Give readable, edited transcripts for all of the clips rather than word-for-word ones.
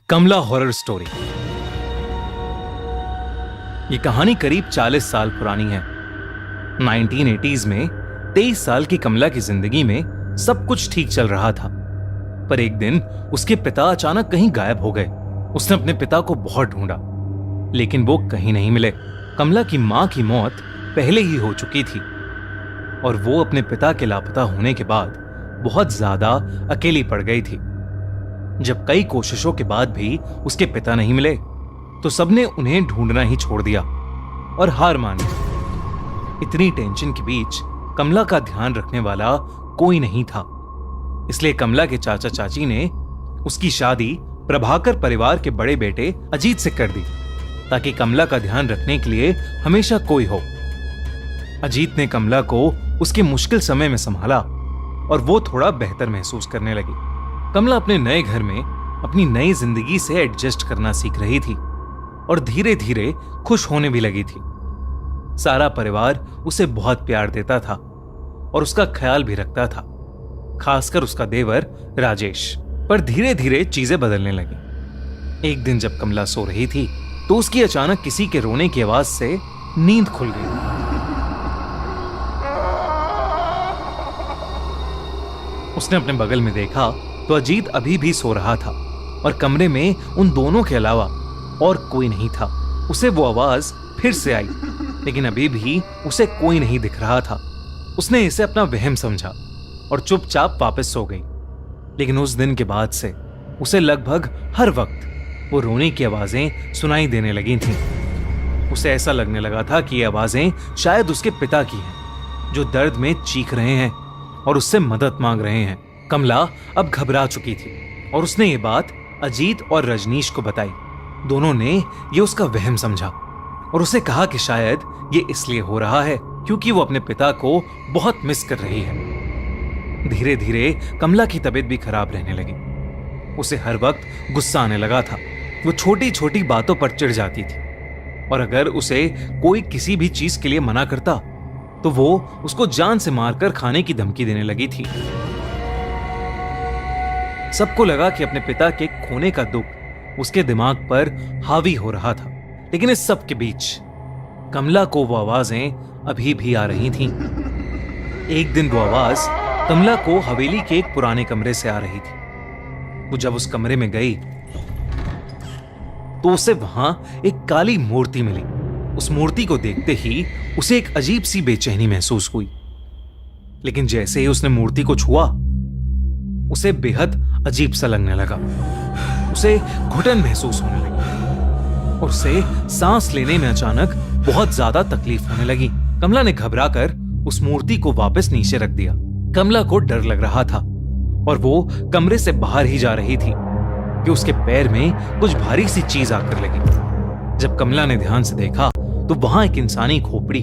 कमला horror story. ये कहानी करीब 40 साल पुरानी है। 1980s में 23 साल की कमला की जिंदगी में सब कुछ ठीक चल रहा था, पर एक दिन उसके पिता अचानक कहीं गायब हो गए। उसने अपने पिता को बहुत ढूंढा, लेकिन वो कहीं नहीं मिले। कमला की मां की मौत पहले ही हो चुकी थी और वो अपने पिता के लापता होने के बाद बहुत ज्यादा अकेली पड़ गई थी। जब कई कोशिशों के बाद भी उसके पिता नहीं मिले, तो सबने उन्हें ढूंढना ही छोड़ दिया और हार मान ली। इतनी टेंशन के बीच कमला का ध्यान रखने वाला कोई नहीं था, इसलिए कमला के चाचा चाची ने उसकी शादी प्रभाकर परिवार के बड़े बेटे अजीत से कर दी, ताकि कमला का ध्यान रखने के लिए हमेशा कोई हो। अजीत ने कमला को उसके मुश्किल समय में संभाला और वो थोड़ा बेहतर महसूस करने लगी। कमला अपने नए घर में अपनी नई जिंदगी से एडजस्ट करना सीख रही थी और धीरे धीरे खुश होने भी लगी थी। सारा परिवार उसे बहुत प्यार देता था और उसका ख्याल भी रखता था, खासकर उसका देवर राजेश। पर धीरे धीरे चीजें बदलने लगी। एक दिन जब कमला सो रही थी, तो उसकी अचानक किसी के रोने की आवाज से नींद खुल गई। उसने अपने बगल में देखा तो अजीत अभी भी सो रहा था और कमरे में उन दोनों के अलावा और कोई नहीं था। उसे वो आवाज फिर से आई, लेकिन अभी भी उसे कोई नहीं दिख रहा था। उसने इसे अपना वहम समझा और चुपचाप वापस सो गई। लेकिन उस दिन के बाद से उसे लगभग हर वक्त वो रोने की आवाजें सुनाई देने लगी थीं। उसे ऐसा लगने लगा था कि ये आवाजें शायद उसके पिता की हैं, जो दर्द में चीख रहे हैं और उससे मदद मांग रहे हैं। कमला अब घबरा चुकी थी और उसने ये बात अजीत और रजनीश को बताई। दोनों ने ये उसका वहम समझा और उसे कहा कि शायद ये इसलिए हो रहा है क्योंकि वो अपने पिता को बहुत मिस कर रही है। धीरे धीरे कमला की तबीयत भी खराब रहने लगी। उसे हर वक्त गुस्सा आने लगा था। वो छोटी छोटी बातों पर चिढ़ जाती थी और अगर उसे कोई किसी भी चीज के लिए मना करता तो वो उसको जान से मारकर खाने की धमकी देने लगी थी। सबको लगा कि अपने पिता के खोने का दुख उसके दिमाग पर हावी हो रहा था, लेकिन इस सब के बीच कमला को वो आवाजें अभी भी आ रही थीं। एक दिन वो आवाज कमला को हवेली के एक पुराने कमरे से आ रही थी। वो जब उस कमरे में गई तो उसे वहां एक काली मूर्ति मिली। उस मूर्ति को देखते ही उसे एक अजीब सी बेचैनी महसूस हुई, लेकिन जैसे ही उसने मूर्ति को छुआ, उसे बेहद अजीब सा लगने लगा। उसे घुटन महसूस होने लगी और उसे सांस लेने में अचानक बहुत ज्यादा तकलीफ होने लगी। कमला ने घबराकर उस मूर्ति को वापस नीचे रख दिया। कमला को डर लग रहा था और वो कमरे से बाहर ही जा रही थी कि उसके पैर में कुछ भारी सी चीज आकर लगी। जब कमला ने ध्यान से देखा तो वहां एक इंसानी खोपड़ी,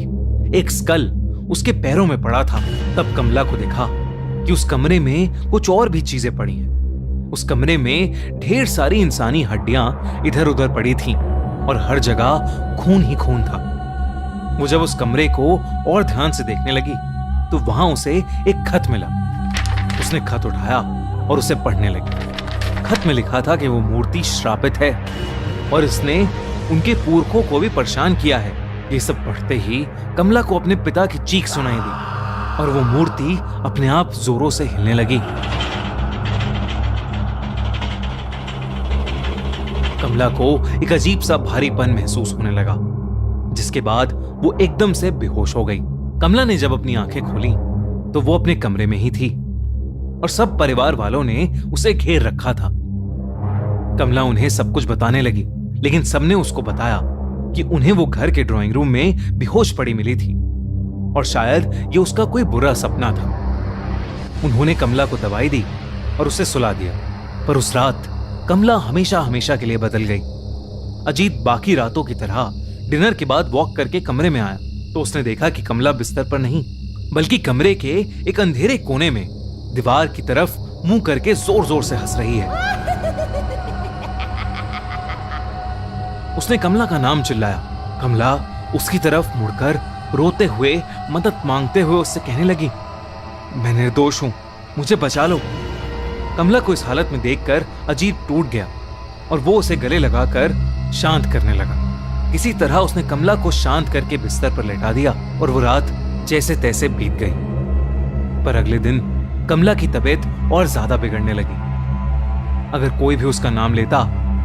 एक स्कल उसके पैरों में पड़ा था। तब कमला को देखा कि उस कमरे में कुछ और भी चीजें पड़ी हैं। उस कमरे में ढेर सारी इंसानी हड्डियां इधर उधर पड़ी थीं और हर जगह खून ही खून था। वो जब उस कमरे को और ध्यान से देखने लगी तो वहां उसे एक खत मिला। उसने खत उठाया और उसे पढ़ने लगी। खत में लिखा था कि वो मूर्ति श्रापित है और इसने उनके पुरखों को भी परेशान किया है। ये सब पढ़ते ही कमला को अपने पिता की चीख सुनाई दी और वो मूर्ति अपने आप जोरों से हिलने लगी। कमला को एक अजीब सा भारीपन महसूस होने लगा, जिसके बाद वो एकदम से बेहोश हो गई। कमला ने जब अपनी आंखें खोली तो वो अपने कमरे में ही थी और सब परिवार वालों ने उसे घेर रखा था। कमला उन्हें सब कुछ बताने लगी, लेकिन सबने उसको बताया कि उन्हें वो घर के ड्राइंग रूम में बेहोश पड़ी मिली थी और शायद ये उसका कोई बुरा सपना था। उन्होंने कमला को दवाई दी और उसे सुला दिया, पर उस रात कमला हमेशा हमेशा के लिए बदल गई। अजीत बाकी रातों की तरह डिनर के बाद वॉक करके कमरे में आया तो उसने देखा कि कमला बिस्तर पर नहीं, बल्कि कमरे के एक अंधेरे कोने में दीवार की तरफ मुंह करके जोर जोर से हंस रही है। उसने कमला का नाम चिल्लाया। कमला उसकी तरफ मुड़कर रोते हुए, मदद मांगते हुए उससे कहने लगी, मैं निर्दोष हूं, मुझे बचा लो। कमला को इस हालत में देखकर अजीत टूट गया और वो उसे गले लगाकर शांत करने लगा। किसी तरह उसने कमला को शांत करके बिस्तर पर लेटा दिया और वो रात जैसे तैसे बीत गई। पर अगले दिन कमला की तबीयत और ज्यादा बिगड़ने लगी। अगर कोई भी उसका नाम लेता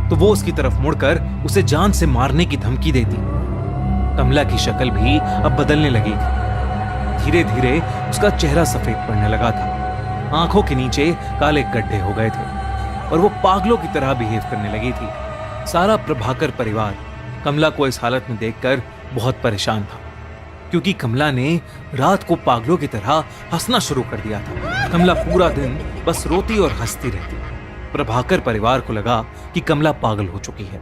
तो वो उसकी तरफ मुड़कर उसे जान से मारने की धमकी देती। कमला की शक्ल भी अब बदलने लगी थी। धीरे धीरे उसका चेहरा सफेद पड़ने लगा था। आंखों के नीचे काले गड्ढे हो गए थे और वो पागलों की तरह बिहेव करने लगी थी। सारा प्रभाकर परिवार कमला को इस हालत में देखकर बहुत परेशान था, क्योंकि कमला ने रात को पागलों की तरह हंसना शुरू कर दिया था। कमला पूरा दिन बस रोती और हंसती रहती। प्रभाकर परिवार को लगा कि कमला पागल हो चुकी है,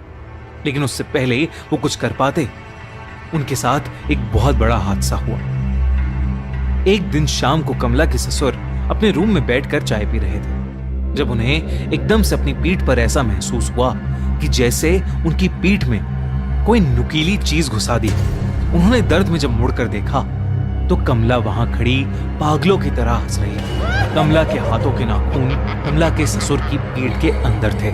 लेकिन उससे पहले वो कुछ कर पाते, उनके साथ एक बहुत बड़ा हादसा हुआ। एक दिन शाम को कमला के ससुर अपने रूम में बैठकर चाय पी रहे थे, जब उन्हें एकदम से अपनी पीठ पर ऐसा महसूस हुआ कि जैसे उनकी पीठ में कोई नुकीली चीज घुसा दी। उन्होंने दर्द में जब मुड़कर देखा तो कमला वहां खड़ी पागलों की तरह हंस रही है। कमला के हाथों के नाखून कमला के ससुर की पीठ के अंदर थे।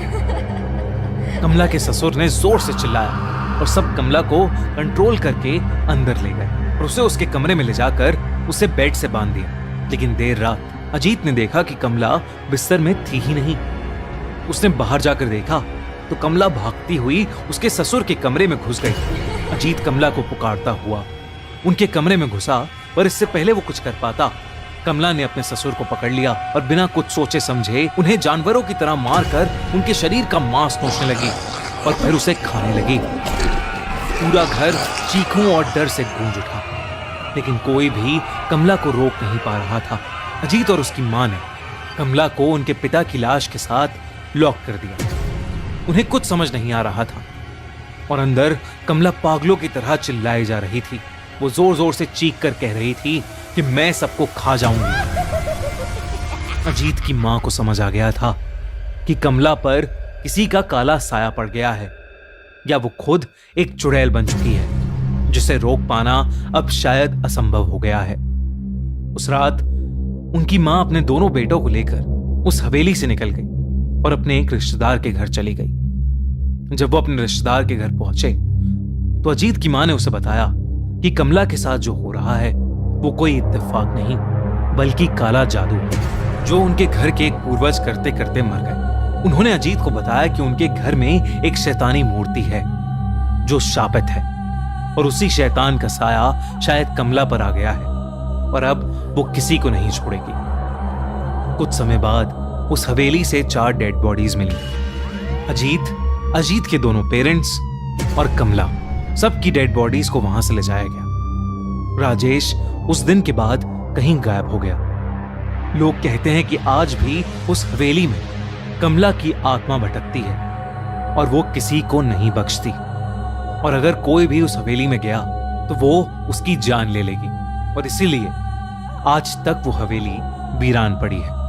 कमला के ससुर ने जोर से चिल्लाया और सब कमला को कंट्रोल करके अंदर ले गए और उसे उसके कमरे में ले जाकर उसे बेड से बांध दिया। लेकिन देर रात अजीत ने देखा कि कमला बिस्तर में थी ही नहीं। उसने बाहर जाकर देखा तो कमला भागती हुई उसके ससुर के कमरे में घुस गई। अजीत कमला को पुकारता हुआ उनके कमरे में घुसा, पर इससे पहले वो कुछ कर पाता, कमला ने अपने ससुर को पकड़ लिया और बिना कुछ सोचे समझे उन्हें जानवरों की तरह मारकर उनके शरीर का मांस नोचने लगी और फिर उसे खाने लगी। पूरा घर चीखों और डर से गूंज उठा, लेकिन कोई भी कमला को रोक नहीं पा रहा था। अजीत और उसकी मां ने कमला को उनके पिता की लाश के साथ लॉक कर दिया। उन्हें कुछ समझ नहीं आ रहा था और अंदर कमला पागलों की तरह चिल्लाई जा रही थी। वो जोर जोर से चीख कर कह रही थी कि मैं सबको खा जाऊंगी। अजीत की मां को समझ आ गया था कि कमला पर किसी का काला साया पड़ गया है, या वो खुद एक चुड़ैल बन चुकी है, जिसे रोक पाना अब शायद असंभव हो गया है। उस रात उनकी मां अपने दोनों बेटों को लेकर उस हवेली से निकल गई और अपने एक रिश्तेदार के घर चली गई। जब वो अपने रिश्तेदार के घर पहुंचे तो अजीत की मां ने उसे बताया कि कमला के साथ जो हो रहा है वो कोई इत्तेफाक नहीं, बल्कि काला जादू है, जो उनके घर के एक पूर्वज करते करते मर गए। उन्होंने अजीत को बताया कि उनके घर में एक शैतानी मूर्ति है जो शापित है और उसी शैतान का साया शायद कमला पर आ गया है और अब वो किसी को नहीं छोड़ेगी। कुछ समय बाद उस हवेली से 4 डेड बॉडीज मिली। अजीत के दोनों पेरेंट्स और कमला, सबकी डेड बॉडीज को वहां से ले जाया गया। राजेश उस दिन के बाद कहीं गायब हो गया। लोग कहते हैं कि आज भी उस हवेली में कमला की आत्मा भटकती है और वो किसी को नहीं बख्शती, और अगर कोई भी उस हवेली में गया तो वो उसकी जान ले लेगी, और इसीलिए आज तक वो हवेली वीरान पड़ी है।